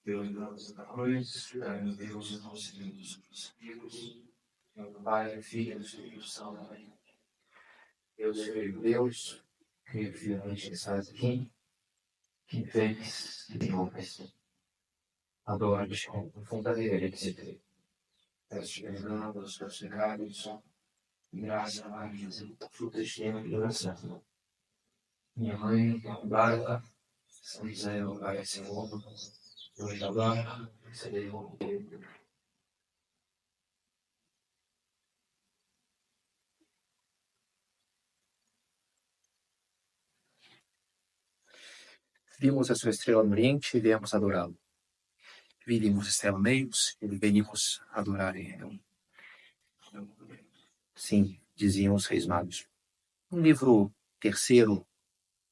Deus nos da noite, Deus nos seguimos os amigos, meu Pai, Filho e Espírito Santo. Amém. Deus seja Deus, que finalmente estás aqui, que vens, que te honras. Adoro-te com profunda reverência. Peço perdão pelos teus pecados, graça, Maria, fruta cheia de oração. Minha mãe, Bárbara, São José, meu Pai, Senhor, hoje agora, serei o Vimos a sua estrela no Oriente e viemos adorá-lo. Vimos estrela meios e venimos adorar ele. Sim, diziam os reis magos. No livro terceiro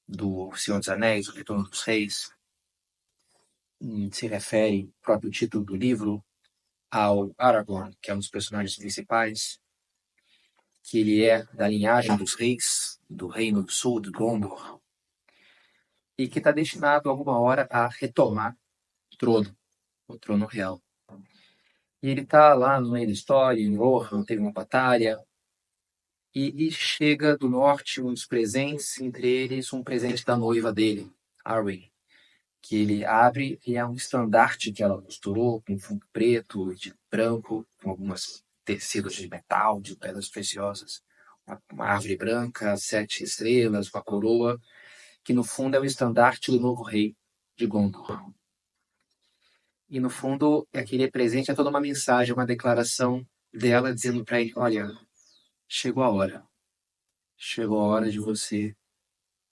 do Senhor dos Anéis, o Retorno dos Reis, se refere, o próprio título do livro, ao Aragorn, que é um dos personagens principais, que ele é da linhagem dos reis, do Reino do Sul, do Gondor, e que está destinado alguma hora a retomar o trono real. E ele está lá no meio da história, em Rohan, teve uma batalha, e chega do norte uns presentes, entre eles um presente da noiva dele, Arwen, que ele abre e é um estandarte que ela costurou com fundo preto e de branco, com algumas tecidos de metal, de pedras preciosas. Uma árvore branca, 7 estrelas, uma coroa, que no fundo é o estandarte do novo rei de Gondor. E no fundo, aquele presente é toda uma mensagem, uma declaração dela dizendo para ele, olha, chegou a hora. Chegou a hora de você,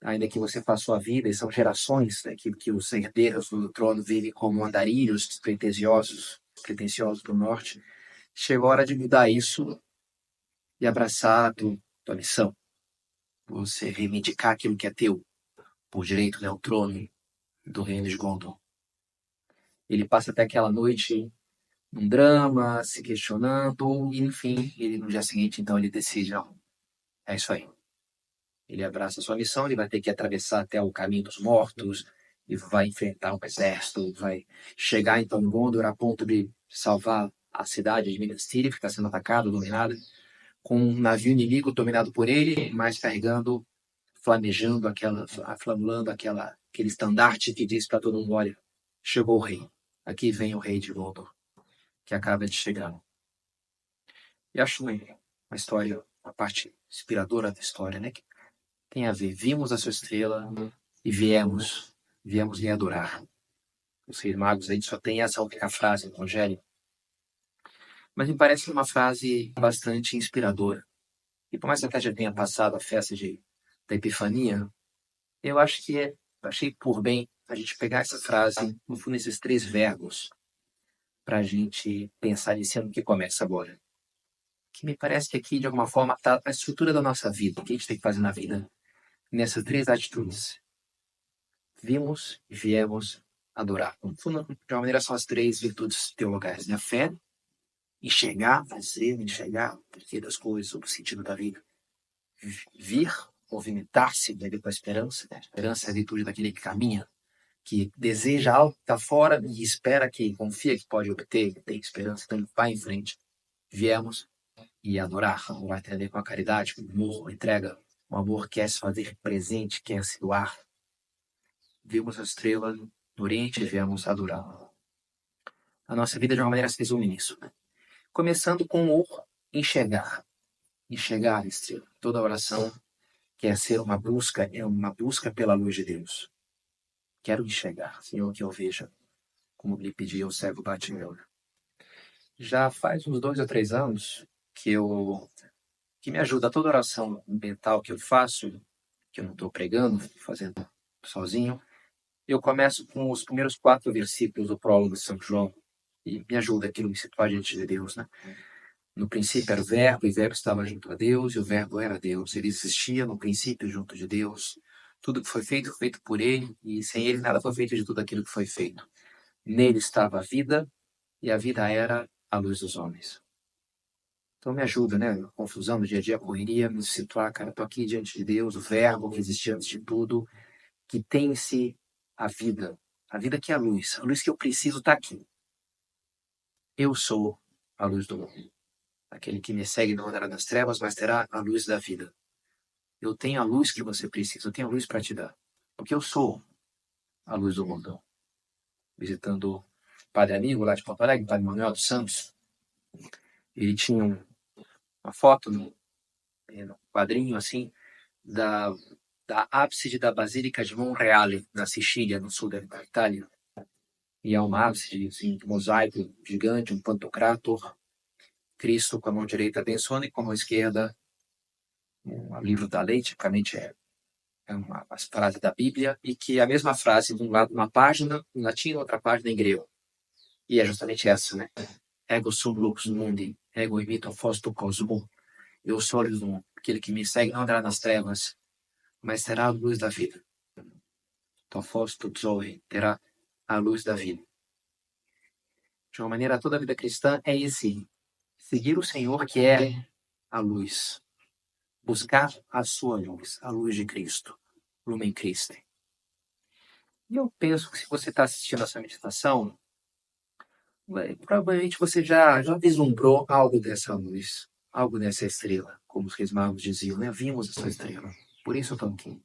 ainda que você passou a vida, e são gerações, né, que os herdeiros do trono vivem como andarilhos pretensiosos do norte, chegou a hora de mudar isso e abraçar a tua missão. Você reivindicar aquilo que é teu, por direito, né, o trono do reino de Gondor. Ele passa até aquela noite num drama, se questionando, e enfim, ele, no dia seguinte, então, ele decide, não, é isso aí. Ele abraça a sua missão, ele vai ter que atravessar até o caminho dos mortos, e vai enfrentar um exército, vai chegar então em Gondor a ponto de salvar a cidade de Minas Tirith, que está sendo atacada, dominada, com um navio inimigo dominado por ele, mas carregando, flamejando aquele estandarte que diz para todo mundo, olha, chegou o rei, aqui vem o rei de Gondor, que acaba de chegar. E acho uma história, uma parte inspiradora da história, né? Que tem a ver, vimos a sua estrela e viemos lhe adorar. Os reis magos aí só tem essa única frase no Evangelho, mas me parece uma frase bastante inspiradora. E por mais que até já tenha passado a festa da Epifania, eu acho que achei por bem a gente pegar essa frase, no fundo, esses 3 verbos, para a gente pensar nesse ano que começa agora. Que me parece que aqui, de alguma forma, está a estrutura da nossa vida, o que a gente tem que fazer na vida, nessas 3 atitudes. Vimos e viemos adorar. No fundo, de uma maneira, são as 3 virtudes teologais, né? A fé, enxergar o porquê das coisas, o sentido da vida. Vir, movimentar-se, né, com a esperança. Né? A esperança é a virtude daquele que caminha, que deseja algo que está fora e espera que, confia que pode obter, que tem esperança, então ele vai em frente. Viemos e adorar. Vai ter a ver com a caridade, com o amor, com a entrega. O amor quer se fazer presente, quer se doar. Vimos a estrela no Oriente e viemos adorar. A nossa vida, de uma maneira, se resume nisso. Né? Começando com o enxergar. Enxergar a estrela. Toda oração quer ser uma busca, é uma busca pela luz de Deus. Quero enxergar, Senhor, que eu veja, como lhe pedi ao servo Bartimeu. Já faz uns 2 ou 3 anos que me ajuda toda oração mental que eu faço, que eu não estou pregando, fazendo sozinho, eu começo com os primeiros 4 versículos do prólogo de São João, e me ajuda aquilo me situar diante de Deus, né? No princípio era o Verbo, e o Verbo estava junto a Deus, e o Verbo era Deus. Ele existia no princípio junto de Deus. Tudo que foi feito por ele, e sem ele nada foi feito de tudo aquilo que foi feito. Nele estava a vida, e a vida era a luz dos homens. Então me ajuda, né? A confusão do dia a dia, a correria, me situar, cara, estou aqui diante de Deus, o Verbo que existia antes de tudo, que tem em si a vida A vida que é a luz que eu preciso está aqui. Eu sou a luz do mundo. Aquele que me segue não andará nas trevas, mas terá a luz da vida. Eu tenho a luz que você precisa, eu tenho a luz para te dar. Porque eu sou a luz do mundo. Visitando o Padre Amigo lá de Porto Alegre, Padre Manuel dos Santos, ele tinha uma foto no quadrinho assim da ábside da Basílica de Monreale, na Sicília, no sul da Itália. E é uma ábside assim, de mosaico gigante, um pantocrator, Cristo com a mão direita abençoando e com a mão esquerda um livro da lei, tipicamente é uma frase da Bíblia, e que a mesma frase, de um lado uma página em latim, outra página em grego. E é justamente essa, né? Ego sum lux mundi, ego imito fausto cosmo. Eu sou a luz do mundo. Aquele que me segue não andará nas trevas, mas terá a luz da vida. To fausto zoe, terá a luz da vida. De uma maneira, toda a vida cristã é esse: seguir o Senhor, que é a luz. Buscar a sua luz, a luz de Cristo. Lumen Christi. E eu penso que se você está assistindo essa meditação, provavelmente você já vislumbrou algo dessa luz, algo dessa estrela, como os reis magos diziam, né? Vimos essa estrela, por isso eu estou aqui.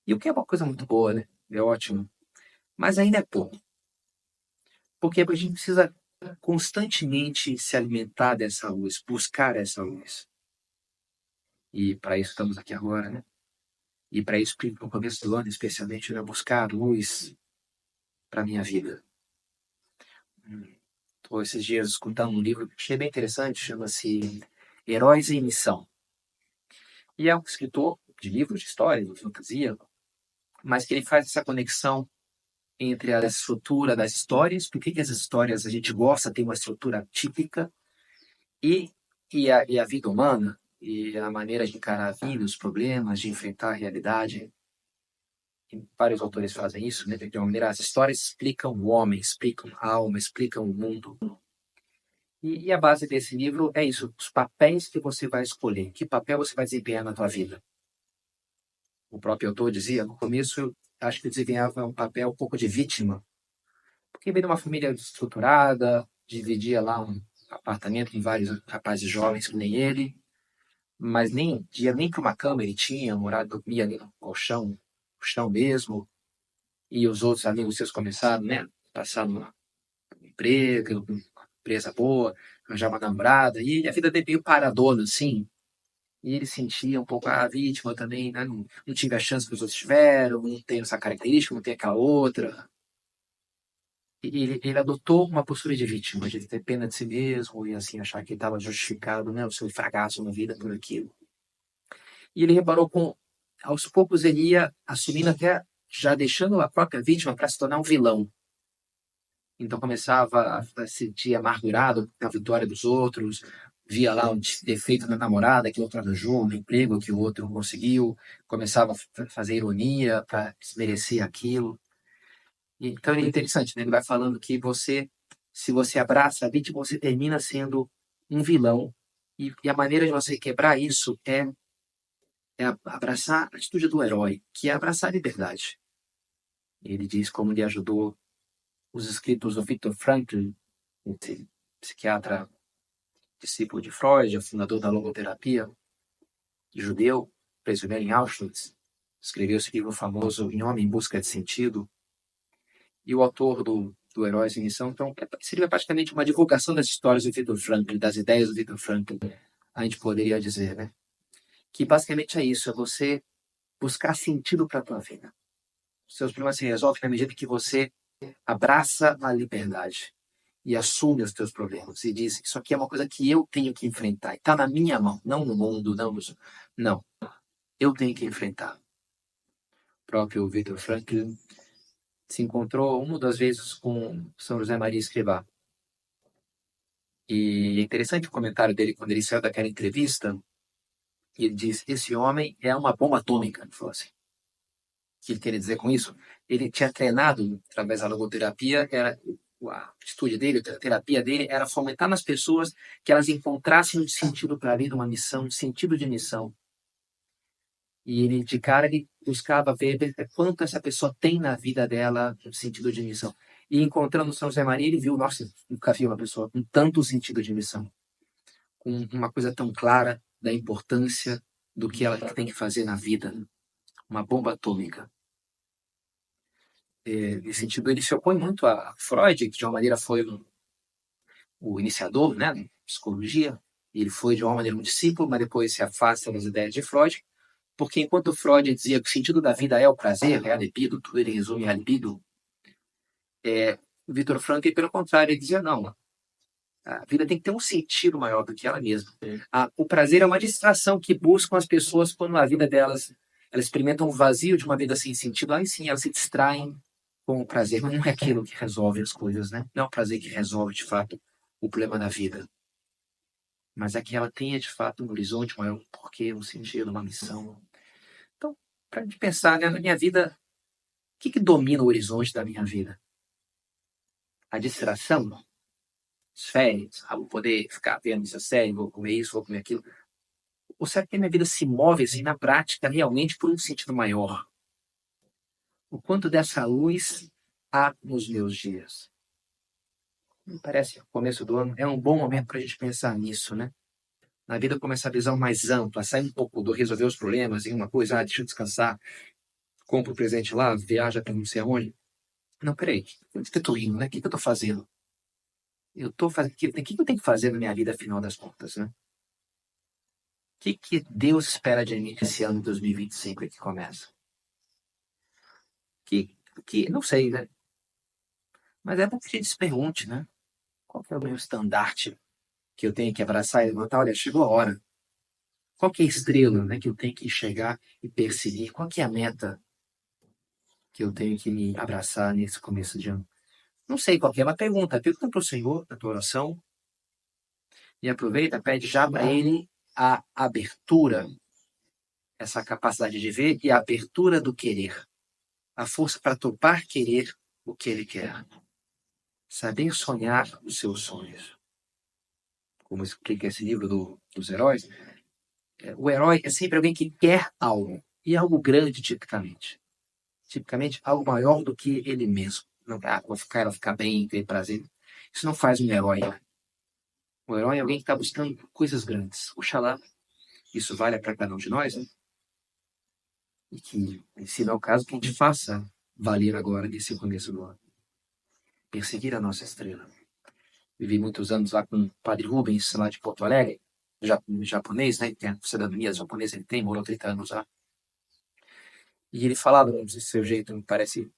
E o que é uma coisa muito boa, né? É ótimo. Mas ainda é pouco. Porque a gente precisa constantemente se alimentar dessa luz, buscar essa luz. E para isso estamos aqui agora, né? E para isso, no começo do ano, especialmente, né? Buscar luz para a minha vida. Estou esses dias escutando um livro que achei bem interessante, chama-se Heróis em Missão. E é um escritor de livros de história, de fantasia, mas que ele faz essa conexão entre a estrutura das histórias, por que as histórias a gente gosta, tem uma estrutura típica, e, e a vida humana, e a maneira de encarar a vida, os problemas, de enfrentar a realidade. E vários autores fazem isso, né? De uma maneira, as histórias explicam o homem, explicam a alma, explicam o mundo. E a base desse livro é isso, os papéis que você vai escolher, que papel você vai desempenhar na tua vida. O próprio autor dizia, no começo, eu acho que ele desempenhava um papel um pouco de vítima, porque veio de uma família estruturada, dividia lá um apartamento com vários rapazes jovens que nem ele, mas nem ia nem para uma cama ele tinha, dormia ali no colchão, no chão mesmo, e os outros amigos seus começaram, né, passar um emprego, uma empresa boa, arranjar uma namorada, e a vida dele meio paradona, assim, e ele sentia um pouco a vítima também, né, não tive a chance que os outros tiveram, não tem essa característica, não tem aquela outra. Ele adotou uma postura de vítima, de ter pena de si mesmo e assim achar que estava justificado, né, o seu fracasso na vida por aquilo. E ele reparou com, aos poucos ele ia assumindo até, já deixando a própria vítima para se tornar um vilão. Então começava a se sentir amargurado com a vitória dos outros, via lá um defeito na namorada que o outro arranjou, um emprego que o outro conseguiu, começava a fazer ironia para desmerecer aquilo. Então é interessante, né? Ele vai falando que você, se você abraça a vítima, você termina sendo um vilão. E a maneira de você quebrar isso é abraçar a atitude do herói, que é abraçar a liberdade. Ele diz como ele ajudou os escritos do Viktor Frankl, esse psiquiatra discípulo de Freud, fundador da logoterapia, judeu, prisioneiro em Auschwitz, escreveu esse livro famoso Em Homem em Busca de Sentido. E o autor do Heróis em Missão, então, seria praticamente uma divulgação das histórias do Viktor Frankl, das ideias do Viktor Frankl, a gente poderia dizer, né? Que basicamente é isso, é você buscar sentido para a tua vida. Os seus problemas se resolvem na medida que você abraça a liberdade e assume os teus problemas e diz, isso aqui é uma coisa que eu tenho que enfrentar, está na minha mão, não no mundo, não, eu tenho que enfrentar. O próprio Viktor Frankl se encontrou uma das vezes com São José Maria Escrivá. E é interessante o comentário dele quando ele saiu daquela entrevista. E ele diz: esse homem é uma bomba atômica. Ele falou assim. O que ele queria dizer com isso? Ele tinha treinado através da logoterapia, a atitude dele, a terapia dele era fomentar nas pessoas que elas encontrassem um sentido para a vida, uma missão, um sentido de missão. E ele, de cara, ele buscava ver quanto essa pessoa tem na vida dela no sentido de missão. E encontrando São José Maria, ele viu, nossa, nunca vi uma pessoa com tanto sentido de missão, com uma coisa tão clara da importância do que ela tem que fazer na vida, uma bomba atômica. Nesse sentido, ele se opõe muito a Freud, que de uma maneira foi o iniciador, né, da psicologia. Ele foi de uma maneira um discípulo, mas depois se afasta das ideias de Freud, porque enquanto Freud dizia que o sentido da vida é o prazer, é a libido, tudo ele resume a libido, o Viktor Frankl, pelo contrário, ele dizia não, a vida tem que ter um sentido maior do que ela mesma. O prazer é uma distração que buscam as pessoas quando na vida delas elas experimentam um vazio de uma vida sem sentido, aí sim elas se distraem com o prazer, mas não é aquilo que resolve as coisas, né? Não é o prazer que resolve, de fato, o problema da vida. Mas é que ela tenha, de fato, um horizonte maior, um porquê, um sentido, uma missão. Então, para a gente pensar, né, na minha vida, o que domina o horizonte da minha vida? A distração? As férias? Vou poder ficar vendo essa série, vou comer isso, vou comer aquilo. Ou será que a minha vida se move, assim, na prática, realmente por um sentido maior? O quanto dessa luz há nos meus dias? Me parece que o começo do ano é um bom momento para a gente pensar nisso, né? Na vida começar a visão mais ampla, sair um pouco do resolver os problemas em uma coisa, deixa eu descansar, compra o presente lá, viaja para não sei aonde. Não, peraí, onde que eu tô indo, né? O que eu tô fazendo? Eu tô fazendo, o que eu tenho que fazer na minha vida, afinal das contas, né? O que Deus espera de mim esse ano de 2025 que começa? Não sei, né? Mas é bom que a gente se pergunte, né? Qual que é o meu estandarte que eu tenho que abraçar e levantar? Olha, chegou a hora. Qual que é a estrela, né, que eu tenho que chegar e perseguir? Qual que é a meta que eu tenho que me abraçar nesse começo de ano? Não sei qual que é, mas pergunta para o Senhor na tua oração e aproveita, pede já para Ele a abertura, essa capacidade de ver e a abertura do querer, a força para topar querer o que Ele quer, saber sonhar os seus sonhos. Como explica esse livro dos heróis, o herói é sempre alguém que quer algo, e algo grande, tipicamente. Tipicamente, algo maior do que ele mesmo. Não, ela ficar bem, ter prazer. Isso não faz um herói. O herói é alguém que está buscando coisas grandes. Oxalá isso vale para cada um de nós, né? E que, se não é o caso, que a gente faça valer agora, nesse começo do ano. Perseguir a nossa estrela. Vivi muitos anos lá com o padre Rubens, lá de Porto Alegre, japonês, né? Tem a cidadania japonesa, ele tem, morou 30 anos lá. E ele falava, do seu jeito, me parece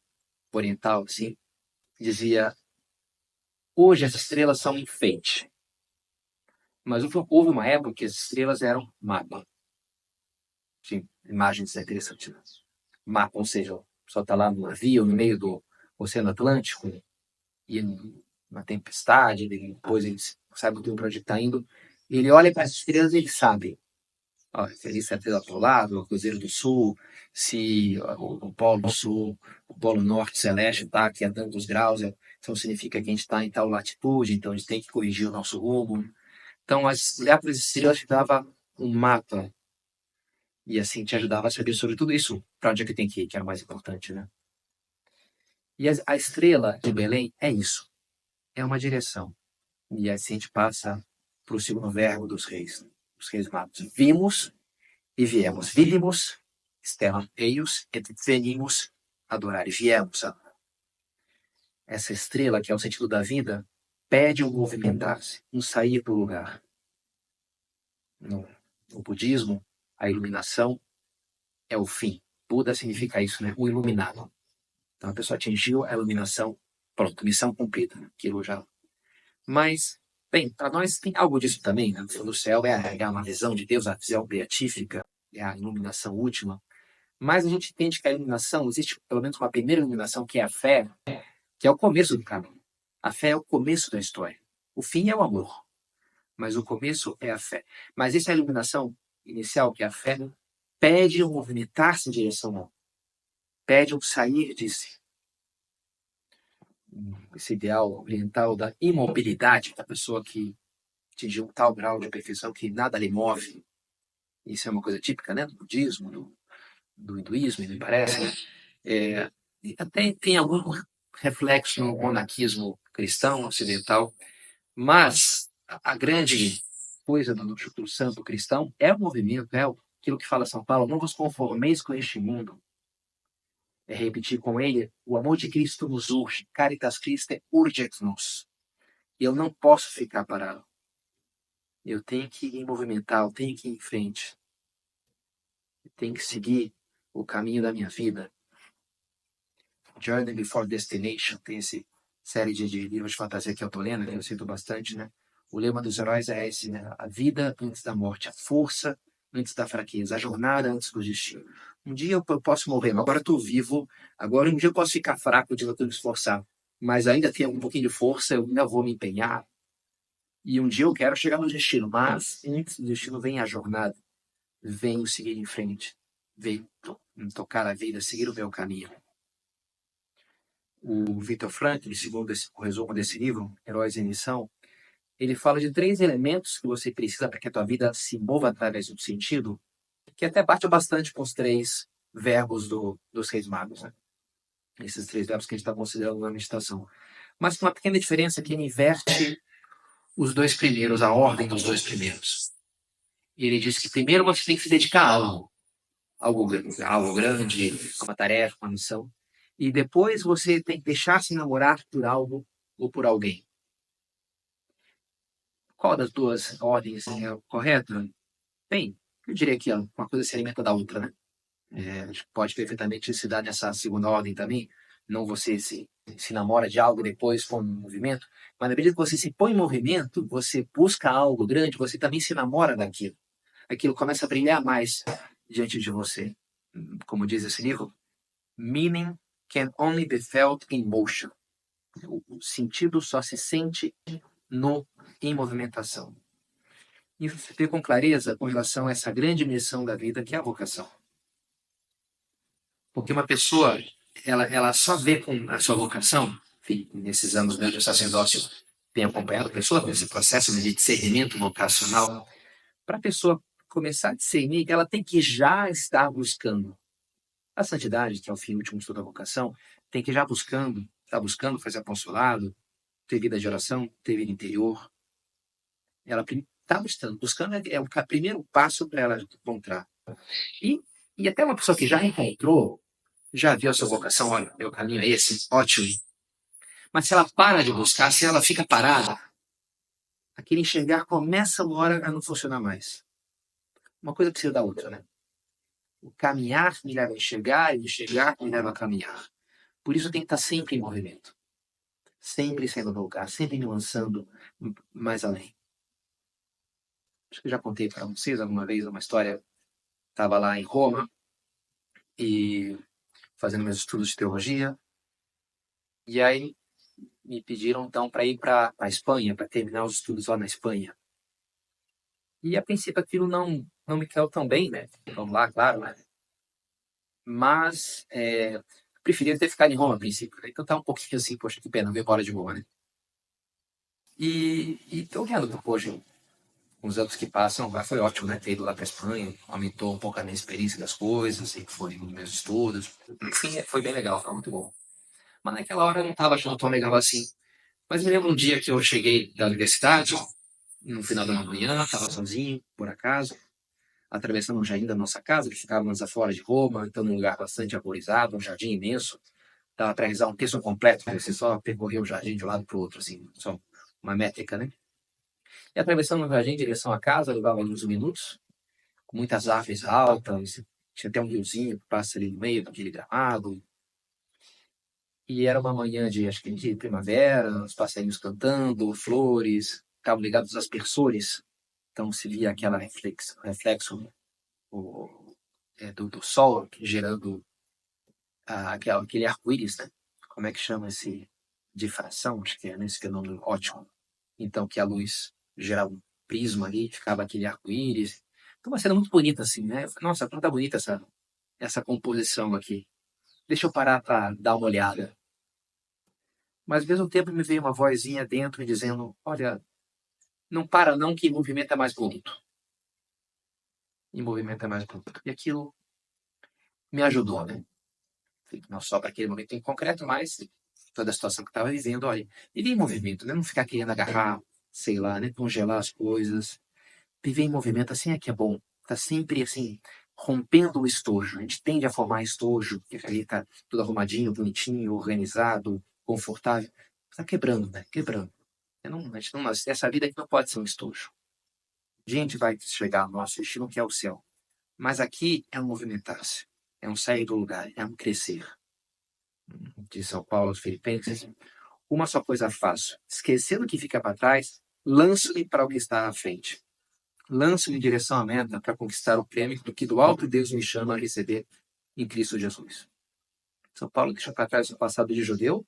oriental, assim, dizia: hoje as estrelas são um enfeite, mas houve uma época que as estrelas eram mapa. Sim, imagens interessantes. Mapa, ou seja, só está lá no navio, no meio do Oceano Atlântico, e uma tempestade, depois ele sabe para onde está indo. Ele olha para as estrelas e ele sabe. Ó, se ali se a estrela polar, o Cruzeiro do Sul, se o Polo Sul, o Polo Norte Celeste está aqui a tantos graus, então significa que a gente está em tal latitude, então a gente tem que corrigir o nosso rumo. Então, olhar para as estrelas te dava um mapa e assim te ajudava a saber sobre tudo isso, para onde é que tem que ir, que era o mais importante, né? E a estrela de Belém é isso, é uma direção. E assim a gente passa para o segundo verbo dos reis magos. Vimos e viemos. Vidimos, stellam eius, et venimos adorar. E viemos. Essa estrela, que é o sentido da vida, pede um movimentar-se, um sair do lugar. No budismo, a iluminação é o fim. Buda significa isso, né? O iluminado. Então a pessoa atingiu a iluminação, pronto, missão cumprida. Aquilo já. Mas, bem, para nós tem algo disso também, né? O céu é uma visão de Deus, a visão beatífica, é a iluminação última. Mas a gente entende que a iluminação, existe pelo menos uma primeira iluminação, que é a fé, que é o começo do caminho. A fé é o começo da história. O fim é o amor, mas o começo é a fé. Mas essa iluminação inicial, que é a fé, pede um movimentar-se em direção ao, pede um sair de si. Esse ideal oriental da imobilidade, da pessoa que atingiu um tal grau de perfeição que nada lhe move. Isso é uma coisa típica, né, do budismo, do hinduísmo, me parece, né? E até tem algum reflexo no monaquismo cristão ocidental, mas a grande coisa do Espírito Santo cristão é o movimento, é aquilo que fala São Paulo: não vos conformeis com este mundo. É repetir com ele: o amor de Cristo nos urge, caritas Christi urget-nos. Eu não posso ficar parado. Eu tenho que me movimentar, eu tenho que ir em frente. Eu tenho que seguir o caminho da minha vida. Journey Before Destination, tem essa série de livros de fantasia que eu estou lendo, que eu sinto bastante, né? O lema dos heróis é esse, né? A vida antes da morte, a força antes da fraqueza, a jornada antes do destino. Um dia eu posso morrer, mas agora eu estou vivo. Agora um dia eu posso ficar fraco, um dia eu estou me esforçar. Mas ainda tenho um pouquinho de força, eu ainda vou me empenhar. E um dia eu quero chegar no destino, mas antes do destino vem a jornada. Venho seguir em frente. Venho tocar a vida, seguir o meu caminho. O Viktor Frankl, segundo o resumo desse livro, Heróis em Missão, ele fala de 3 elementos que você precisa para que a tua vida se mova através do sentido, que até bate bastante com os 3 verbos dos Reis Magos, né? Esses 3 verbos que a gente está considerando na meditação. Mas com uma pequena diferença que ele inverte os 2 primeiros, a ordem dos 2 primeiros. E ele diz que primeiro você tem que se dedicar a algo grande, uma tarefa, uma missão. E depois você tem que deixar se namorar por algo ou por alguém. Qual das 2 ordens é correta? Bem, eu diria que uma coisa se alimenta da outra, né? A gente pode perfeitamente se dar nessa segunda ordem também. Não você se namora de algo e depois põe em movimento, mas na medida que você se põe em movimento, você busca algo grande, você também se namora daquilo. Aquilo começa a brilhar mais diante de você. Como diz esse livro, meaning can only be felt in motion. O sentido só se sente em movimentação. Isso se vê com clareza com relação a essa grande missão da vida, que é a vocação. Porque uma pessoa, ela só vê com a sua vocação, enfim, nesses anos de sacerdócio, tem acompanhado a pessoa nesse processo de discernimento vocacional. Para a pessoa começar a discernir, ela tem que já estar buscando a santidade, que é o fim último de toda a vocação, tem que já está buscando fazer apostolado, ter vida de oração, ter vida interior. Ela está buscando é o primeiro passo para ela encontrar. E até uma pessoa que já encontrou, já viu a sua vocação, olha, meu caminho é esse, ótimo. Mas se ela para de buscar, se ela fica parada, aquele enxergar começa uma hora a não funcionar mais. Uma coisa precisa da outra, né? O caminhar me leva a enxergar, e o enxergar me leva a caminhar. Por isso tem que estar sempre em movimento. Sempre sendo no lugar, sempre me lançando mais além. Acho que eu já contei para vocês alguma vez uma história. Estava lá em Roma e fazendo meus estudos de teologia. E aí me pediram então para ir para a Espanha, para terminar os estudos lá na Espanha. E a princípio aquilo não me caiu tão bem, né? Vamos lá, claro, né? Mas preferia ter ficado em Roma a princípio. Então tá um pouquinho assim, poxa, que pena, ver embora de Roma, né? E tô olhando depois, uns anos que passam, foi ótimo, né? Ter ido lá para Espanha, aumentou um pouco a minha experiência das coisas, e foi nos meus estudos. Enfim, foi bem legal, foi muito bom. Mas naquela hora eu não estava achando tão legal assim. Mas me lembro um dia que eu cheguei da universidade, no final da manhã, estava sozinho, por acaso, atravessando um jardim da nossa casa, que ficava nas aforas de Roma, então num lugar bastante arborizado, um jardim imenso. Dava para realizar um texto completo, porque você só percorria o jardim de um lado para o outro, assim, só uma métrica, né? E atravessando o jardim em direção à casa, levava uns minutos, com muitas árvores altas, tinha até um riozinho que passa ali no meio daquele gramado. E era uma manhã acho que de primavera, os passarinhos cantando, flores, estavam ligados às aspersores, então se via aquela reflexo do sol gerando aquele arco-íris, né? Como é que chama esse difração? Acho que é nesse fenômeno ótico. Então que a luz gerava um prisma ali, ficava aquele arco-íris. Então uma cena muito bonita assim, né? Nossa, como tá bonita essa composição aqui. Deixa eu parar para dar uma olhada. Mas ao mesmo tempo me veio uma vozinha dentro dizendo, olha, não para não, que movimento é mais bonito. E movimento é mais bonito. E aquilo me ajudou, né? Não só para aquele momento em concreto, mas toda a situação que estava vivendo, olha, viver em movimento, né? Não ficar querendo agarrar, sei lá, né? Congelar as coisas. Viver em movimento assim é que é bom. Tá sempre assim, rompendo o estojo. A gente tende a formar estojo, porque ali tá tudo arrumadinho, bonitinho, organizado, confortável. Tá quebrando, né? Quebrando. A gente não, essa vida aqui não pode ser um estojo. A gente vai chegar ao nosso destino, que é o céu. Mas aqui é um movimentar-se, é um sair do lugar, é um crescer. De São Paulo aos Filipenses, uma só coisa faço: esquecendo o que fica para trás, lanço-me para o que está à frente. Lanço-me em direção à meta para conquistar o prêmio do que do alto Deus me chama a receber em Cristo Jesus. São Paulo deixa para trás o passado de judeu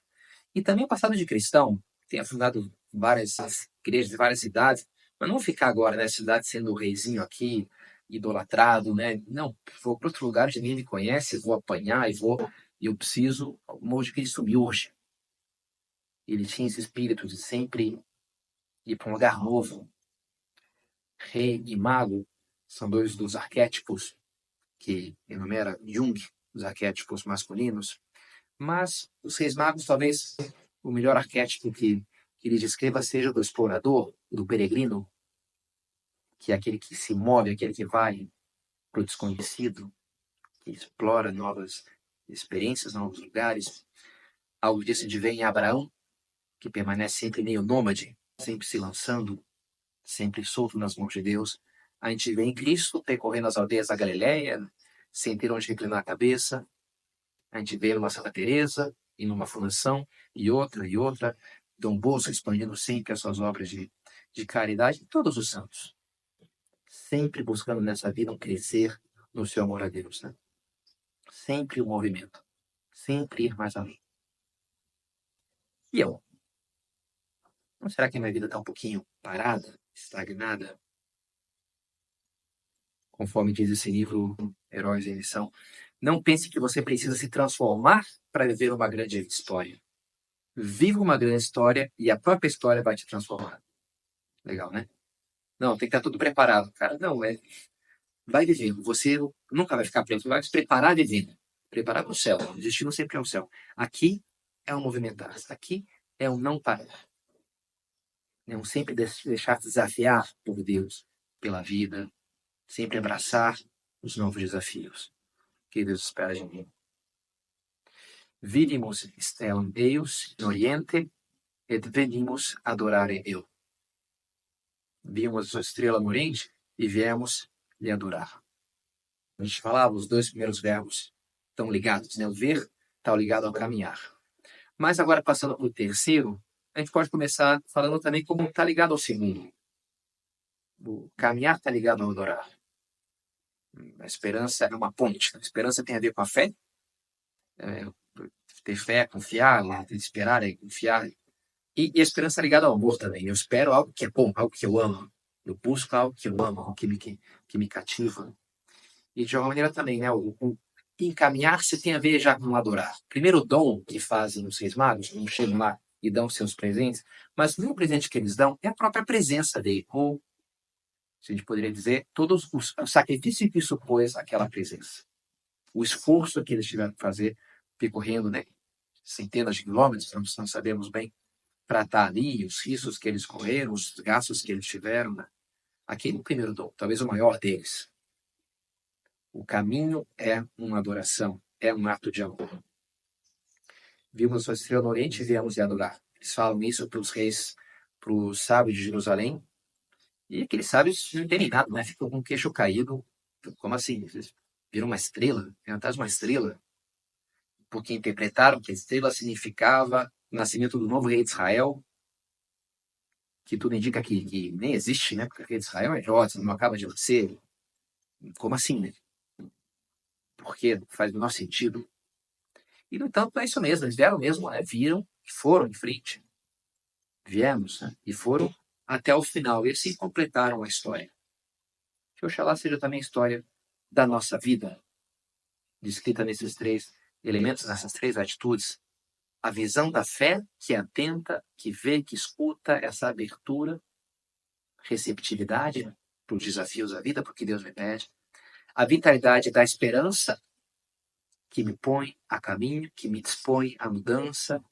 e também o passado de cristão. Tem fundado várias igrejas, várias cidades, mas não ficar agora nessa cidade sendo o reizinho aqui, idolatrado, né? Não, vou para outro lugar, ninguém me conhece, vou apanhar e eu preciso. O amor de Cristo me urge. Ele tinha esse espírito de sempre ir para um lugar novo. Rei e mago são dois dos arquétipos que enumera Jung, os arquétipos masculinos. Mas os reis magos, talvez o melhor arquétipo que ele descreva seja o do explorador, do peregrino, que é aquele que se move, aquele que vai para o desconhecido, que explora novas experiências, novos lugares. Algo disso de ver em Abraão, que permanece sempre meio nômade, sempre se lançando, sempre solto nas mãos de Deus. A gente vê em Cristo percorrendo as aldeias da Galileia, sem ter onde reclinar a cabeça. A gente vê numa Santa Teresa, e numa fundação, e outra. Dom Bosco expandindo sempre as suas obras de caridade, todos os santos. Sempre buscando nessa vida um crescer no seu amor a Deus, né? Sempre o movimento. Sempre ir mais além. E eu? Não será que a minha vida está um pouquinho parada, estagnada? Conforme diz esse livro, Heróis em Missão. Não pense que você precisa se transformar para viver uma grande história. Viva uma grande história e a própria história vai te transformar. Legal, né? Não, tem que estar tudo preparado, cara. Não, vai vivendo. Você nunca vai ficar preso, vai se preparar vivendo. Preparar para o céu. O destino sempre é o céu. Aqui é um movimentar. Aqui é um não parar. É um sempre deixar desafiar por Deus, pela vida. Sempre abraçar os novos desafios que Deus espera de mim. Vidimos stellam Deus in Oriente et venimos adorare Eu. Vimos a estrela no Oriente e viemos lhe adorar. A gente falava, os dois primeiros verbos estão ligados, né? O ver está ligado ao caminhar. Mas agora, passando para o terceiro, a gente pode começar falando também como está ligado ao segundo. O caminhar está ligado ao adorar. A esperança é uma ponte. A esperança tem a ver com a fé. Ter fé, confiar, esperar, confiar. E a esperança é ligada ao amor também. Eu espero algo que é bom, algo que eu amo. Eu busco algo que eu amo, algo que me cativa. E de alguma maneira também, né? O encaminhar-se tem a ver já com adorar. Primeiro o dom que fazem os reis magos, não chegam lá e dão seus presentes, mas o presente que eles dão é a própria presença dele. Ou, se a gente poderia dizer, todos o sacrifício que supôs aquela presença. O esforço que eles tiveram que fazer, percorrendo, né, centenas de quilômetros, não sabemos bem, para estar ali, os riscos que eles correram, os gastos que eles tiveram. Né? Aquele primeiro dom, talvez o maior deles. O caminho é uma adoração, é um ato de amor. Vimos a estrela no Oriente e viemos lhe adorar. Eles falam isso para os reis, para os sábios de Jerusalém. E aqueles sábios não entendem nada, né? Ficam com o queixo caído. Como assim? Eles viram uma estrela? Tem atrás uma estrela? Porque interpretaram que a estrela significava o nascimento do novo rei de Israel, que tudo indica que nem existe, né? Porque o rei de Israel é Herodes, não acaba de nascer. Como assim, né? Porque faz o menor sentido. E, no entanto, é isso mesmo. Eles vieram mesmo, né? Viram e foram em frente. Viemos, né? E foram até o final. E assim completaram a história. Que Oxalá seja também a história da nossa vida, descrita nesses três elementos, nessas três atitudes. A visão da fé, que é atenta, que vê, que escuta, essa abertura, receptividade para os desafios da vida, porque Deus me pede. A vitalidade da esperança, que me põe a caminho, que me dispõe à mudança,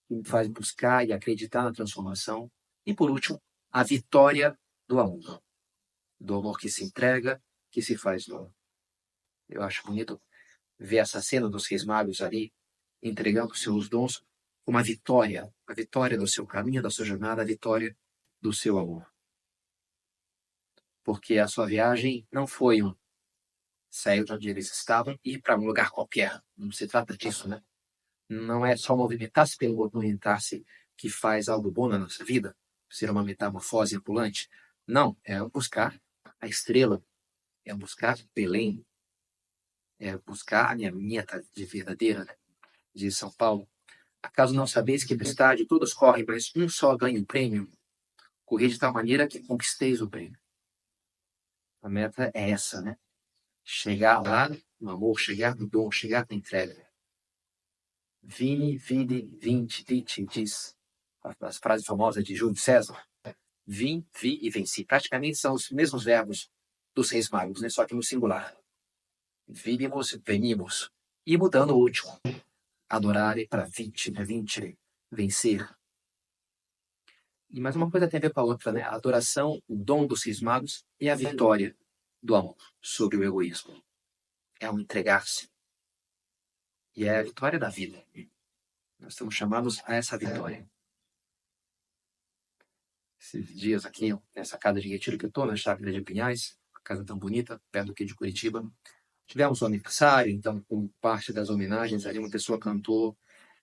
que me faz buscar e acreditar na transformação. E, por último, a vitória do amor que se entrega, que se faz dono. Eu acho bonito ver essa cena dos Reis Magos ali, entregando seus dons, uma vitória, a vitória do seu caminho, da sua jornada, a vitória do seu amor. Porque a sua viagem não foi sair de onde eles estavam e ir para um lugar qualquer. Não se trata disso, né? Não é só movimentar-se pelo movimentar-se que faz algo bom na nossa vida, ser uma metamorfose ambulante. Não, é buscar a estrela, é buscar Belém, é buscar a minha meta de verdadeira, né? De São Paulo. Acaso não sabeis que no estádio todos correm, mas um só ganha o prêmio? Corri de tal maneira que conquisteis o prêmio. A meta é essa, né? Chegar lá no amor, chegar no dom, chegar na entrega. Vini, vide, vinte, dite, diz. As frases famosas de Júlio César. Vim, vi e venci. Praticamente são os mesmos verbos dos Reis Magos, né? Só que no singular. Vimos, venimos. E mudando o último. Adorare para 20, né? 20, vencer. E mais uma coisa tem a ver com a outra, né? A adoração, o dom dos Reis Magos e a vitória do amor sobre o egoísmo. É um entregar-se. E é a vitória da vida. Nós estamos chamados a essa vitória. Esses dias aqui, nessa casa de retiro que eu estou, na Chácara de Pinhais, uma casa tão bonita, perto aqui de Curitiba, tivemos um aniversário, então, como parte das homenagens, ali uma pessoa cantou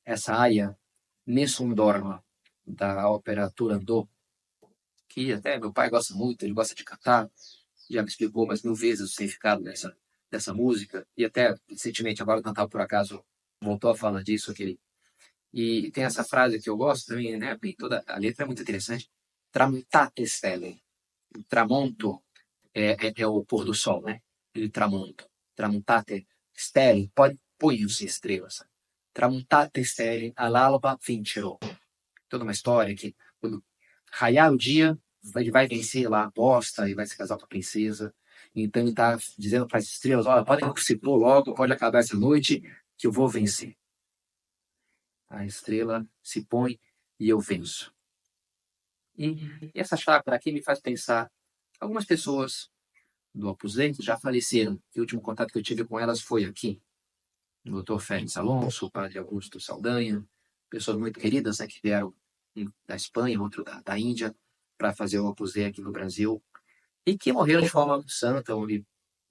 essa aria Nessun Dorma, da ópera Turandot, que até meu pai gosta muito, ele gosta de cantar, já me explicou mais 1000 vezes o significado dessa música, e até recentemente, agora o Natal, por acaso, voltou a falar disso, e tem essa frase que eu gosto também, né? Toda a letra é muito interessante. Tramontate stelle. O tramonto é o pôr do sol, né? Il tramonto. Tramontate stelle. Ponham-se estrelas. Tramontate stelle all'alba vincerò. Toda uma história que, quando raiar o dia, ele vai vencer lá a aposta e vai se casar com a princesa. Então ele está dizendo para as estrelas: olha, podem se pôr logo, pode acabar essa noite, que eu vou vencer. A estrela se põe e eu venço. E essa chácara aqui me faz pensar, algumas pessoas do Opus Dei já faleceram. O último contato que eu tive com elas foi aqui. O Dr. Félix Alonso, o Padre Augusto Saldanha, pessoas muito queridas, né, que vieram da Espanha, outro da Índia, para fazer o Opus Dei aqui no Brasil, e que morreram de forma muito santa,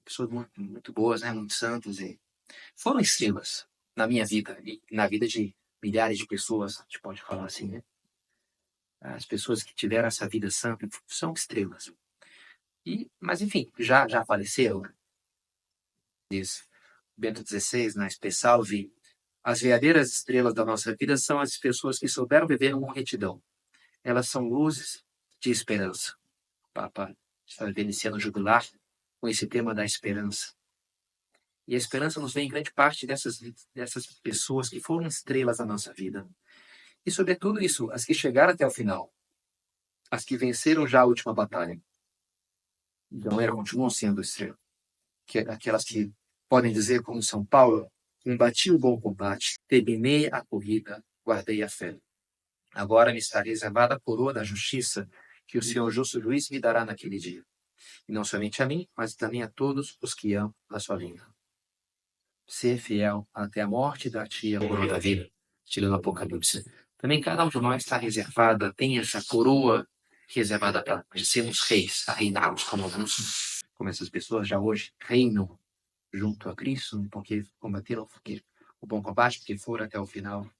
pessoas muito, muito boas, né, muito santas, e foram estrelas na minha vida e na vida de milhares de pessoas, a gente pode falar assim, né? As pessoas que tiveram essa vida santa são estrelas. Mas, enfim, já faleceram. Diz Bento XVI, na Espesalvi, as verdadeiras estrelas da nossa vida são as pessoas que souberam viver com retidão. Elas são luzes de esperança. O Papa está vivendo esse ano jubilar com esse tema da esperança. E a esperança nos vem em grande parte dessas pessoas que foram estrelas da nossa vida. E, sobretudo, isso, as que chegaram até o final. As que venceram já a última batalha. Então, elas continuam sendo estrelas. Aquelas que podem dizer, como São Paulo, combati o bom combate, terminei a corrida, guardei a fé. Agora me está reservada a coroa da justiça que o Senhor justo juiz me dará naquele dia. E não somente a mim, mas também a todos os que amam a sua vinda. Ser fiel até a morte, dar-te a coroa da vida. Tirando o Apocalipse. Também cada um de nós está reservada, tem essa coroa reservada para sermos reis, a reinarmos como essas pessoas já hoje reinam junto a Cristo, porque combateram o bom combate, porque foram até o final.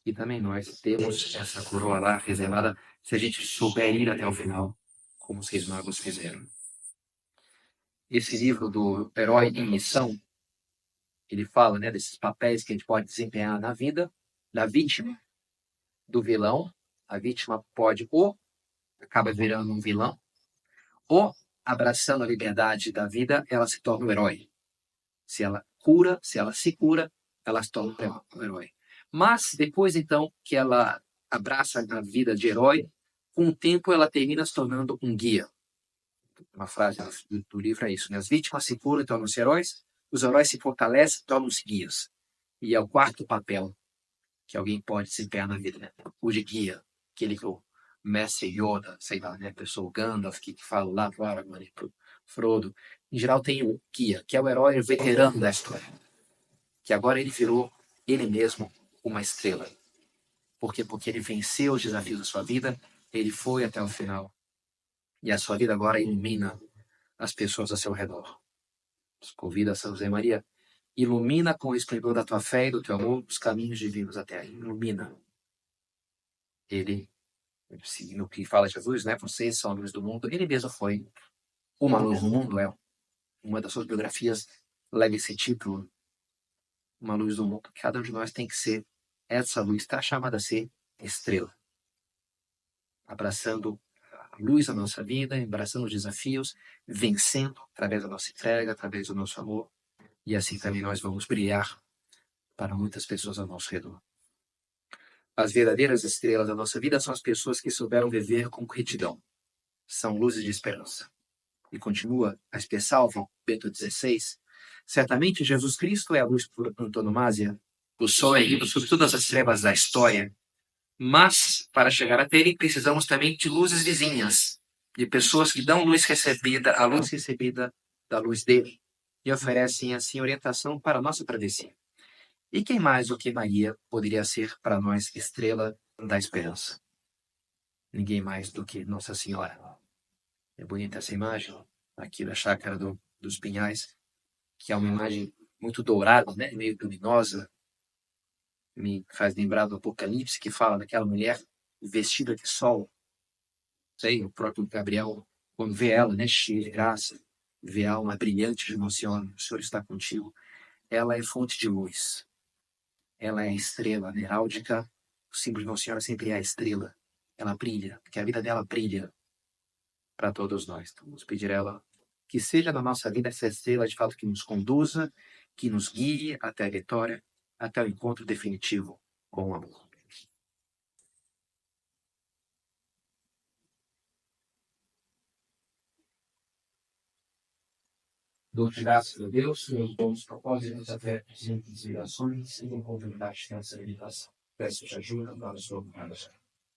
E também nós temos essa coroa lá reservada se a gente souber ir até o final, como os Reis Magos fizeram. Esse livro do Herói em Missão, ele fala, né, desses papéis que a gente pode desempenhar na vida, da vítima, do vilão. A vítima pode ou acaba virando um vilão, ou abraçando a liberdade da vida, ela se torna um herói. Se ela se cura, ela se torna um herói. Mas depois, então, que ela abraça a vida de herói, com o tempo ela termina se tornando um guia. Uma frase do livro é isso, né? As vítimas se curam e tornam-se heróis, Os heróis se fortalecem, tornam-se guias. E é o quarto papel que alguém pode desempenhar na vida, né? O de guia, aquele que o Mestre Yoda, sei lá, né? A pessoa Gandalf, que fala lá pro Aragorn, pro Frodo. Em geral tem o guia, que é o herói veterano da história. Que agora ele virou, ele mesmo, uma estrela. Por quê? Porque ele venceu os desafios da sua vida, ele foi até o final. E a sua vida agora ilumina as pessoas ao seu redor. Convida São José Maria, ilumina com o esplendor da tua fé e do teu amor os caminhos divinos da terra. Ilumina. Ele, no que fala Jesus, né? Vocês são a luz do mundo. Ele mesmo foi uma luz do mundo, é uma das suas biografias leva esse título, uma luz do mundo. Cada um de nós tem que ser essa luz, está chamada a ser estrela, abraçando a luz da nossa vida, abraçando os desafios, vencendo através da nossa entrega, através do nosso amor, e assim também nós vamos brilhar para muitas pessoas ao nosso redor. As verdadeiras estrelas da nossa vida são as pessoas que souberam viver com retidão. São luzes de esperança. E continua a salva Bento XVI. Certamente Jesus Cristo é a luz por antonomasia. O sol é lindo sobre todas as trevas da história. Mas, para chegar até ele, precisamos também de luzes vizinhas, de pessoas que dão a luz recebida da luz dele, e oferecem assim orientação para a nossa travessia. E quem mais do que Maria poderia ser para nós estrela da esperança? Ninguém mais do que Nossa Senhora. É bonita essa imagem aqui da chácara dos Pinhais, que é uma imagem muito dourada, né? Meio luminosa. Me faz lembrar do Apocalipse, que fala daquela mulher vestida de sol. Sei, o próprio Gabriel, quando vê ela, né, cheia de graça, vê a alma brilhante de Nosso Senhor, o Senhor está contigo. Ela é fonte de luz. Ela é a estrela, a heráldica. O símbolo de Nossa Senhora sempre é a estrela. Ela brilha, porque a vida dela brilha para todos nós. Então, vamos pedir a ela que seja na nossa vida essa estrela de fato que nos conduza, que nos guie até a vitória, até o encontro definitivo com o amor. Dou-te graças a Deus, meus bons propósitos, afetos e inspirações, e com convidar-te nessa meditação. Peço-te ajuda para a sua guarda.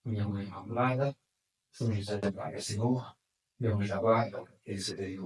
Minha mãe Imaculada, São José de Praga, Senhor, meu anjo da guarda, receberei